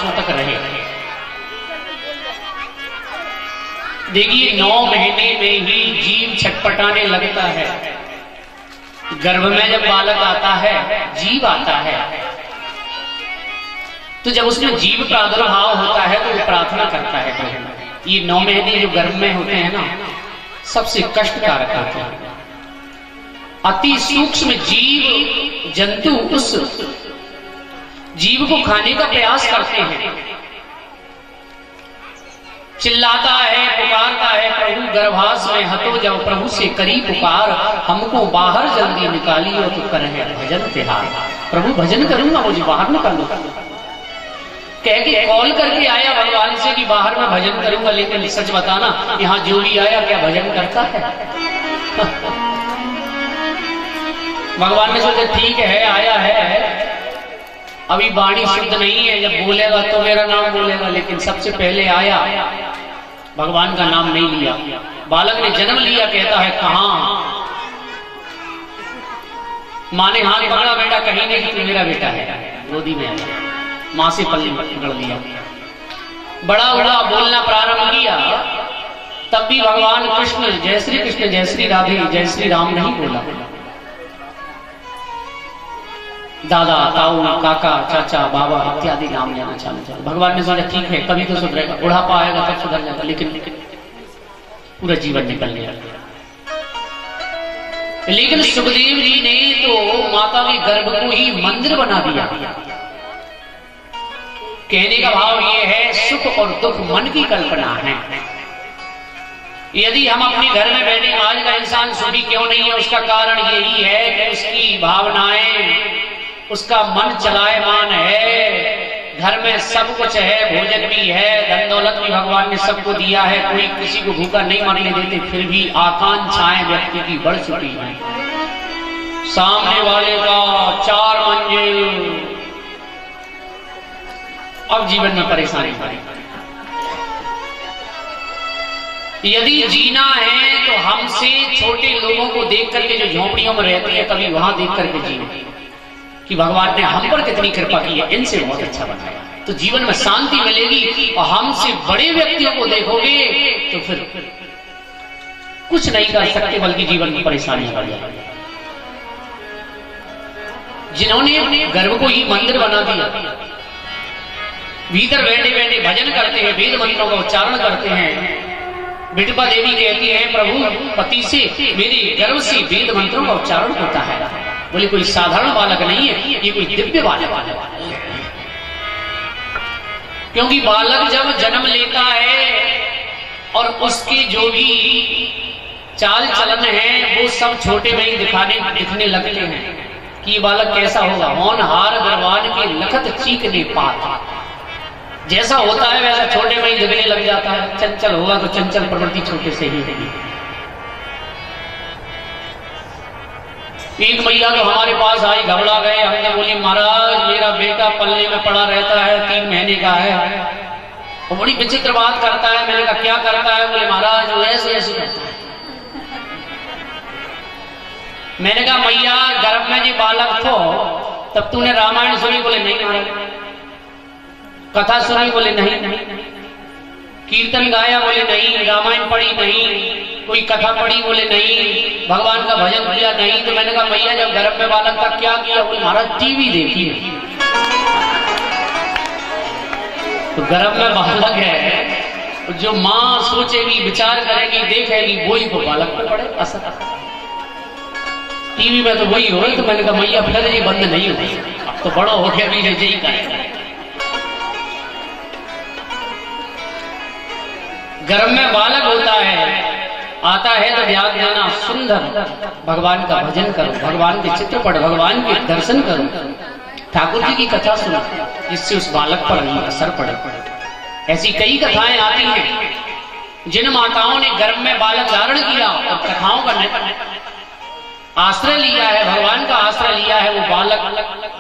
वर्षों तक रहे। देखिए 9 महीने में ही जीव छटपटाने लगता है। गर्भ में जब बालक आता है, जीव आता है, तो जब उसमें जीव प्रादुर्भाव होता है तो वो प्रार्थना करता है। ये 9 महीने जो गर्भ में होते हैं ना, सबसे कष्टकारक होते हैं। अति सूक्ष्म जीव जंतु उस जीव को खाने का प्रयास करते हैं, चिल्लाता है, पुकारता है, प्रभु गर्भास में हतो जब प्रभु से करी पुकार, हमको बाहर जल्दी निकालियो तो करे भजन तिहार। प्रभु भजन करूंगा, मुझे बाहर निकालो। कह के कॉल करके आया भगवान से कि बाहर में भजन करूंगा, लेकिन सच बताना यहाँ जो भी आया क्या भजन करता है? भगवान ने सोचा ठीक है, आया है, अभी वाणी शुद्ध नहीं है, जब बोलेगा तो मेरा नाम बोलेगा, लेकिन सबसे पहले आया, भगवान का नाम नहीं लिया। बालक ने जन्म लिया, कहता है कहां? माँ ने हाथ पकड़ा, बेटा कहीं नहीं कि तू मेरा बेटा है। गोदी में आया, माँ से पल्ली पकड़ लिया, बड़ा हुआ, बोलना प्रारंभ किया, तब भी भगवान कृष्ण जय श्री राधे जय श्री राम नहीं बोला। दादा, ताऊ, काका, चाचा, बाबा इत्यादि नाम लेना चालू किया। भगवान ने सोचा ठीक है, कभी तो सुधरेगा, बुढ़ापा आएगा तब सुधर जाएगा, लेकिन पूरा जीवन निकल गया। लेकिन सुखदेव जी ने तो माता के गर्भ को ही मंदिर बना दिया। कहने का भाव यह है, सुख और दुख मन की कल्पना है। यदि हम अपने घर में बैठे, आज का इंसान सुखी क्यों नहीं है, उसका कारण यही है कि उसकी भावनाएं, उसका मन चलायमान है। घर में सब कुछ है, भोजन भी है, धन दौलत भी भगवान ने सबको दिया है, कोई किसी को भूखा नहीं मरने देते, फिर भी आकांक्षाएं व्यक्ति की बढ़ चुकी हैं। सामने वाले का 4 मंजिल, अब जीवन में परेशानी पड़ी। यदि जीना है तो हमसे छोटे लोगों को देख करके, जो झोंपड़ियों में रहते हैं, कभी वहां देख करके जिए कि भगवान ने हम पर कितनी कृपा की है, इनसे बहुत अच्छा बनाया, तो जीवन में शांति मिलेगी। और हमसे बड़े व्यक्तियों को देखोगे तो फिर कुछ नहीं कर सकते, बल्कि जीवन की परेशानी बढ़ जाएगी। जिन्होंने गर्भ को ही मंदिर बना दिया, भीतर बैठे बैठे भजन करते हैं, वेद मंत्रों का उच्चारण करते हैं। विठपा देवी कहती है, प्रभु पति से मेरे गर्भ से वेद मंत्रों का उच्चारण होता है। बोले कोई साधारण बालक नहीं है, ये कोई दिव्य बालक है। क्योंकि बालक जब जन्म लेता है और उसके जो भी चाल चलन है वो सब छोटे में ही दिखने लगते हैं कि ये बालक कैसा होगा। होनहार गर्वान के लखत चीकने पात, जैसा होता है वैसा छोटे में ही दिखने लग जाता है। चंचल होगा तो चंचल प्रवृत्ति छोटे से ही होगी। एक मैया तो हमारे पास आई, घबरा गए। हमने बोली महाराज मेरा बेटा पल्ले में पड़ा रहता है, 3 महीने का है, वो बड़ी विचित्र बात करता है। मैंने कहा क्या करता है? बोले महाराज वो ऐसे ऐसे करता है। मैंने कहा मैया गर्भ में जो बालक थो तब तूने रामायण सुनी? बोले नहीं महाराज। कथा सुनी? बोले नहीं। कीर्तन गाया? बोले नहीं। रामायण पढ़ी? नहीं। कोई कथा पढ़ी? बोले नहीं। भगवान का भजन किया? नहीं। तो मैंने कहा मैया जब गर्भ में बालक था क्या किया? बोले महाराज टीवी देखी। तो गर्भ में बालक है, जो माँ सोचेगी, विचार करेगी, देखेगी, वही को बालक पे पड़े असर। टीवी में तो वही हो। तो मैंने कहा मैया फिर ये बंद नहीं होती, अब तो बड़ा हो गया भी है, यही करेगा। गर्भ में बालक होता है, आता है तो ध्यान देना, सुंदर भगवान का भजन करो, भगवान के चित्र पढ़ो, भगवान के दर्शन करो, ठाकुर जी की कथा सुनो, जिससे उस बालक पर असर पड़े। ऐसी कई कथाएं आती हैं। जिन माताओं ने गर्भ में बालक धारण किया और कथाओं का आश्रय लिया है, भगवान का आश्रय लिया है, वो बालक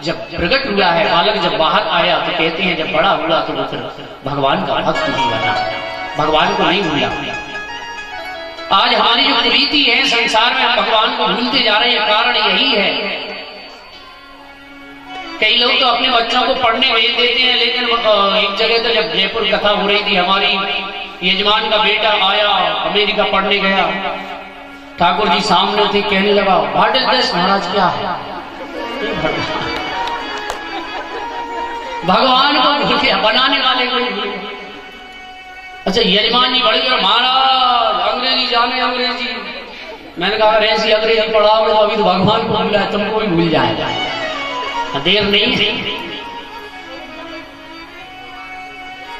जब प्रकट हुआ है, बालक जब बाहर आया तो कहते हैं जब बड़ा हुआ तो वो फिर भगवान का भक्त नहीं बना, भगवान को नहीं भूला। आज हमारी जो कुरीति है संसार में, हम भगवान को भूलते जा रहे हैं, कारण यही है कई लोग तो अपने बच्चों को पढ़ने भेज देते हैं, लेकिन एक जगह तो जब जयपुर कथा हो रही थी, हमारी यजमान का बेटा आया, अमेरिका पढ़ने गया, ठाकुर जी सामने थे, कहने लगा व्हाट इज दिस महाराज, क्या है? भगवान को भूल गया, बनाने वाले को भूल गया। अच्छा यजमान जी बढ़ गया, महाराज अंग्रेजी जाने अंग्रेजी। मैंने कहा अरे ऐसी अंग्रेजी पढ़ाओगे तो अभी तो भगवान को भूला है, तुमको भी भूल जाएगा, देर नहीं है।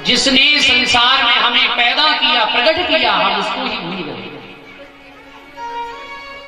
जिसने संसार में हमें पैदा किया, प्रकट किया, हम उसको ही भूल गए।